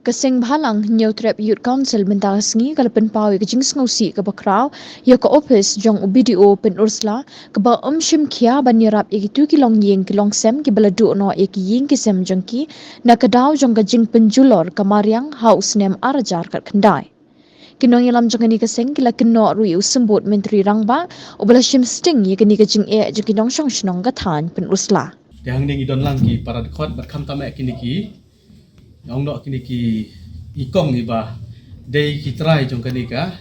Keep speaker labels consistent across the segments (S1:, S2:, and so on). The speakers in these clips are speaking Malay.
S1: Kasing bhalang Trap Youth Council mentasngi kalau penpawi ke jing ngausi ke bakrau ya ke office jong BDO pen ursla ke ba shim kia ban yarap ya tu kilong ying kilong sem ki baladu no ya ki ying ki sem jong ki na ke dau jong ke jing penjulor ke mariang house nem arajar kat kendai kinong yalam jong ni kasing kila keno rui usembut menteri rangba obala shim sting ya ni ke jing e jong kinong shong shnong gathan pen ursla
S2: Yang ni idon lang ki para dikot bat kam tamek kini ki yang dok kini ki ikong iba day ki try jong kani ka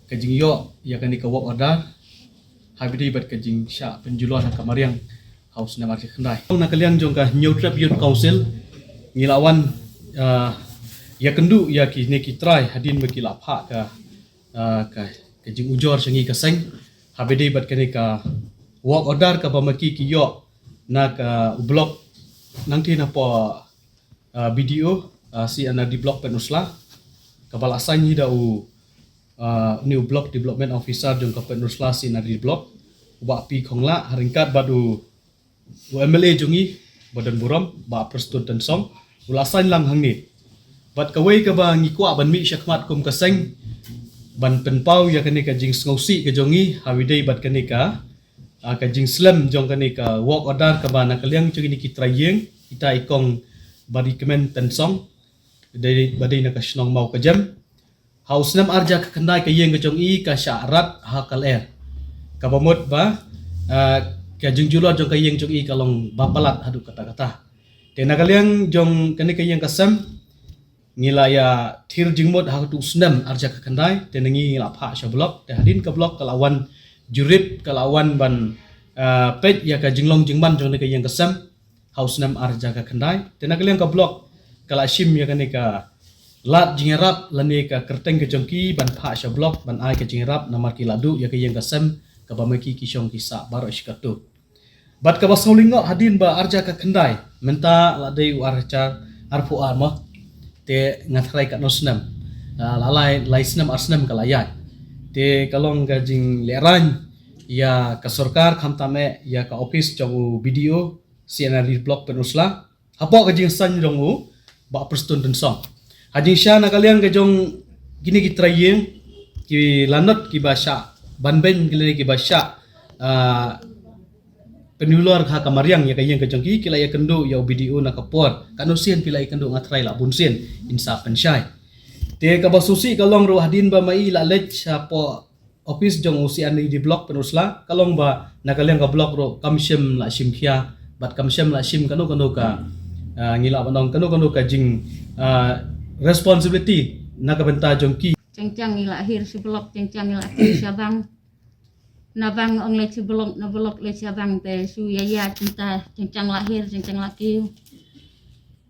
S2: kajing yo ya kani ka work order habidi bat kajing sya penjualan ka mariang house na market kendai na kaliang jong ka New Trap Youth Council ngilawan ya kendu ya kini ki try hadin bagi lapha ka kajing ujor sengi ka seng habidi bat kani ka work order ka bamaki ki yo nak blog nanti napa video si ana di blog penusla kapal asanyi da new blog development officer jong ka penusla si na di blog ba pi khongla haringkat badu MLA jongi badan buram ba prestud dan song ulasan lang hangi bat kawai ka ba ngikwa ban mi syakmat kum kaseng ban penpau ya kani ka jing ngausi ka jongi hawidei bat kani ka kajing slam jong kani ka work order ka bana kaliang chung ni kitrayeng kita ikong bari kemen tensong dari badai na kasnong mau ka jam house nam arja ka kendai ka yeng ka jong i ka syarat hakal air ka bamot ba ka jing julo jong ka yeng jong i kalong bapalat hadu kata-kata tena kaliang jong kani ka yeng kasam ngilaya thir jingmot ha tu snam arja ka kendai tena ngi lapha sya blok te hadin ka blok kalawan jurit kalawan ban pet ya ka jinglong jingban jong ka yang kesam house nam arja ka kendai tena kalian ka blok kala shim ya kani ka lat jingerap lani ka kerteng ke jongki ban pha sha blok ban ai ka jingerap namar ki ladu ya ka yang kesam ka bamaki ki shong ki sa baro shikatu bat ka basaulingo hadin ba arja ka kendai menta ladai arja arfu arma te ngathrai ka nosnam lalai laisnam arsnam kalayai te kalong gajing leran ya ka sarkar khamtame ya ka office jongu video CNR blog penusla hapo gajing san jongu ba prestun den song hajing sha na kalian gajong gini ki trayeng ki lanot ki basha banben gile ki basha penulur ha kamariang ya kayeng gajong ki kila ya kendo ya video na kapor kanusien pila ikendo ngatrai la bunsen insa pensyai te kabasusi kalong ro hadin ba mai la lech po office jong usi ani di blog penusla kalong ba nakaliang ka blog ro kamsem la simkhia bat kamsem la sim kanu ka ngila banong kanu ka jing responsibility nakabenta jong ki
S3: cengcang lahir si blog cengcang lahir sabang nabang ong le si blog na blog le sabang te su yaya cinta cengcang lahir cengcang laki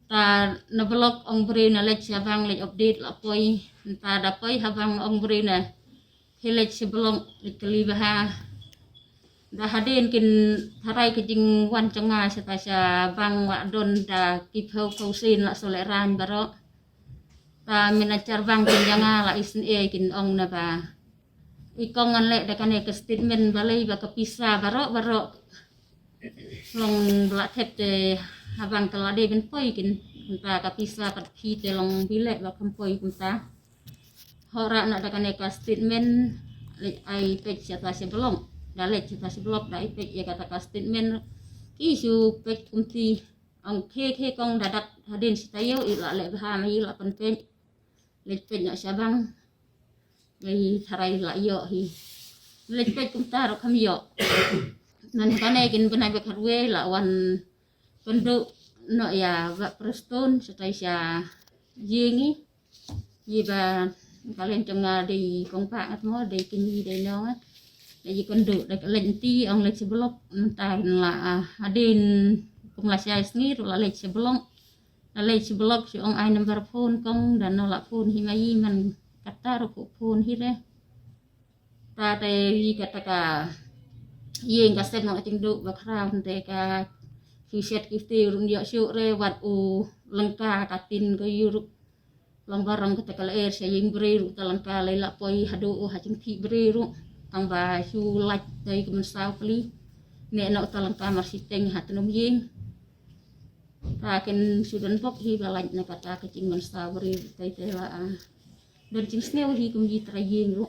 S3: ta na blog ong beri na lech habang lech update la poi ta da poi habang ong beri na helech sebelum likeli bah da hadin kin tharai ke jing wan changa sata sya bang wa don da kipau pausin la soleran baro ta minacar bang kin janga la isin e kin ong na ba ikong an le da kan ke statement balai ba ke pisa baro long bla tete habang kelade ben poi kin kunta kapisa kat pite long bilek ba kampoi kunta hora nak da kaneka statement le ai pek siata sebelum dalek siata sebelum da pek ya kata ka statement isu pek kunti ang ke kong dadak hadin sitayo ila le bah mai la pen pek le pek nak sabang ai tharai la yo hi le pek kunta ro kam yo nan kanekin benai bek harwe la wan penduk no ya ba preston setai sya jingi yiba kalian tengah di kompak atmo de kini de no de kondu de lenti ong lek sebelum entah la adin penglasya sni la lek sebelum si ong ai number phone kong dan no la phone himai man kata ro phone hire ta te kata ka yeng ka set no tingdu bakra de ka Fiset kifti urung dia syuk re wat lengka katin ke yuruk lang barang kata kala air saya yang beri ru talangka lela poi hadu hacing ti beri ru tang ba su lak dai ke mensau pli ne nak talangka marsiteng hatenum yeng takin sudan pok hi balaj na kata kecing menstabri tai tela dan cing sneu hi kum ji traying ru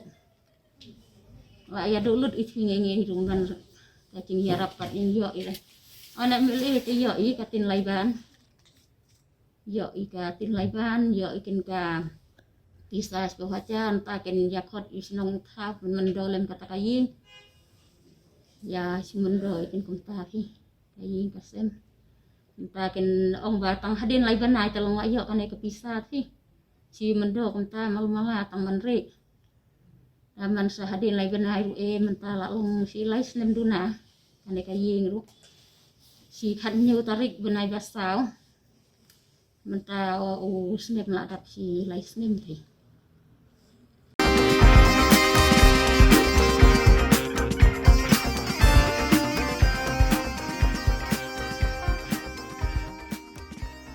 S3: la ya dolut it ngenge hidungan kecing ya rapat in yo ile anak milih te yo i katin laiban yo i katin laiban yo ikin ka tisas bahacan takin yakot isnong thap mendolem kata kaying ya simendo ikin kum taki kaying kasem takin ong batang hadin laiban nai talong ayo kanai kepisah ti si mendo kum ta mal-mala tang menri aman sahadin laiban nai ru menta lalung si lais nem duna kanai kaying ru si khanyu tarik benai basau menta snep ladap si lais nem ti